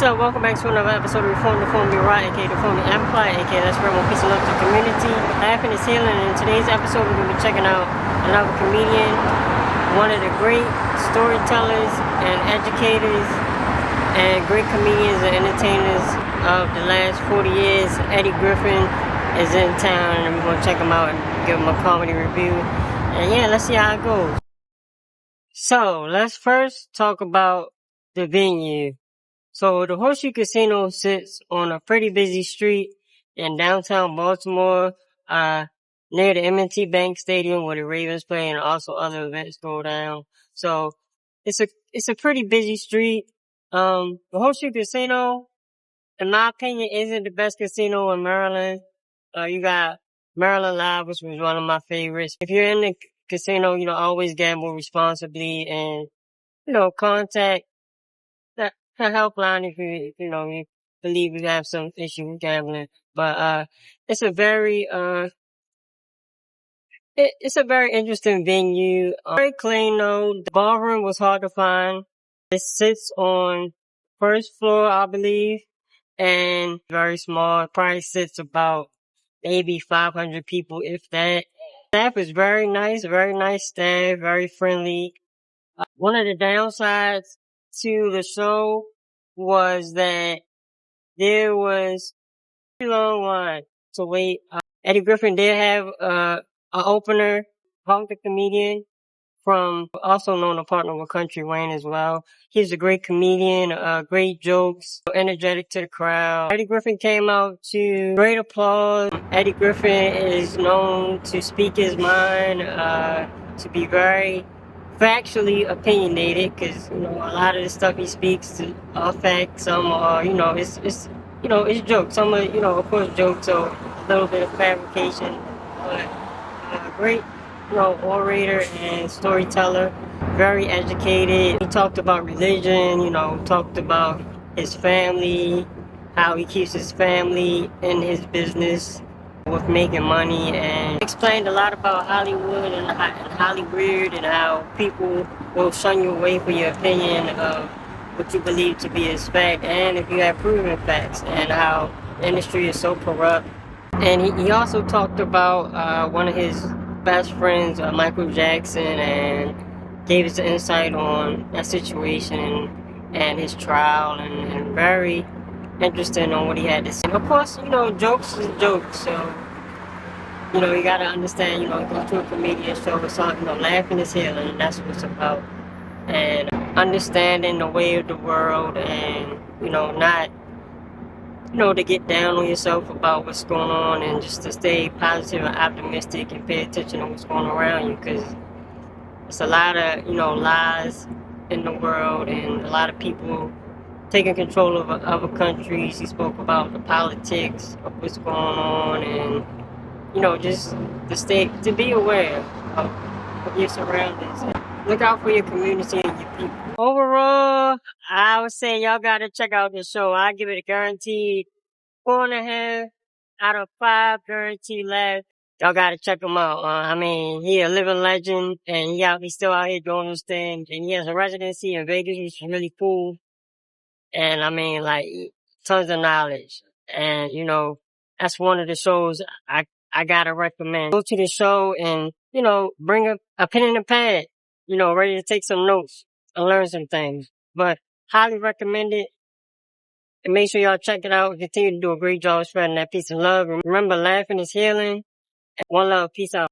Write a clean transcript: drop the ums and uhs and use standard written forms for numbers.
up? Welcome back to another episode of Reform the Form Be Right, aka the Form the Empire, aka Let's Spread More Peace and Love to the Community. Laughing is healing, and in today's episode we're going to be checking out another comedian, one of the great storytellers and educators and great comedians and entertainers of the last 40 years. Eddie Griffin is in town, and we're going to check him out and give him a comedy review. And yeah, let's see how it goes. So, let's first talk about the venue. So, the Horseshoe Casino sits on a pretty busy street in downtown Baltimore, near the M&T Bank Stadium where the Ravens play and also other events go down. So, it's a pretty busy street. The Horseshoe Casino, in my opinion, isn't the best casino in Maryland. You got Maryland Live, which was one of my favorites. If you're in the casino, always gamble responsibly and, contact the helpline if you believe you have some issue with gambling. But, it's a very, it's a very interesting venue. Very clean though. The ballroom was hard to find. It sits on first floor, I believe, and very small. It probably sits about maybe 500 people, if that. Staff is very nice staff, very friendly. One of the downsides to the show was that there was a long line to wait. Eddie Griffin did have an opener, Punk the comedian, from also known to partner with Country Wayne as well. He's a great comedian, great jokes, energetic to the crowd. Eddie Griffin came out to great applause. Eddie Griffin is known to speak his mind, to be very factually opinionated, because a lot of the stuff he speaks to are facts. Some are, it's jokes. Some are, of course, jokes or a little bit of fabrication, but great, orator and storyteller, very educated. He talked about religion, talked about his family, how he keeps his family in his business with making money, and explained a lot about Hollywood and Hollywood and how people will shun you away for your opinion of what you believe to be as fact, and if you have proven facts, and how the industry is so corrupt. And he also talked about one of his best friends, Michael Jackson, and gave us an insight on that situation and his trial, and very interesting on what he had to say. Of course, jokes is jokes, so you gotta understand, go to a comedian show or something, laughing is healing, and that's what it's about. And understanding the way of the world, and not to get down on yourself about what's going on, and just to stay positive and optimistic and pay attention to what's going on around you, because it's a lot of lies in the world and a lot of people taking control of other countries. He spoke about the politics of what's going on, and just to be aware of your surroundings. Look out for your community and your people. Overall, I would say y'all gotta check out this show. I give it a guaranteed 4.5 out of 5, guaranteed laugh. Y'all gotta check him out. He a living legend, and he's still out here doing his thing, and he has a residency in Vegas, which is really cool. And tons of knowledge. And, that's one of the shows I gotta recommend. Go to the show and, bring a pen and a pad, ready to take some notes and learn some things. But highly recommend it. And make sure y'all check it out. Continue to do a great job spreading that peace and love. Remember, laughing is healing. One love. Peace out.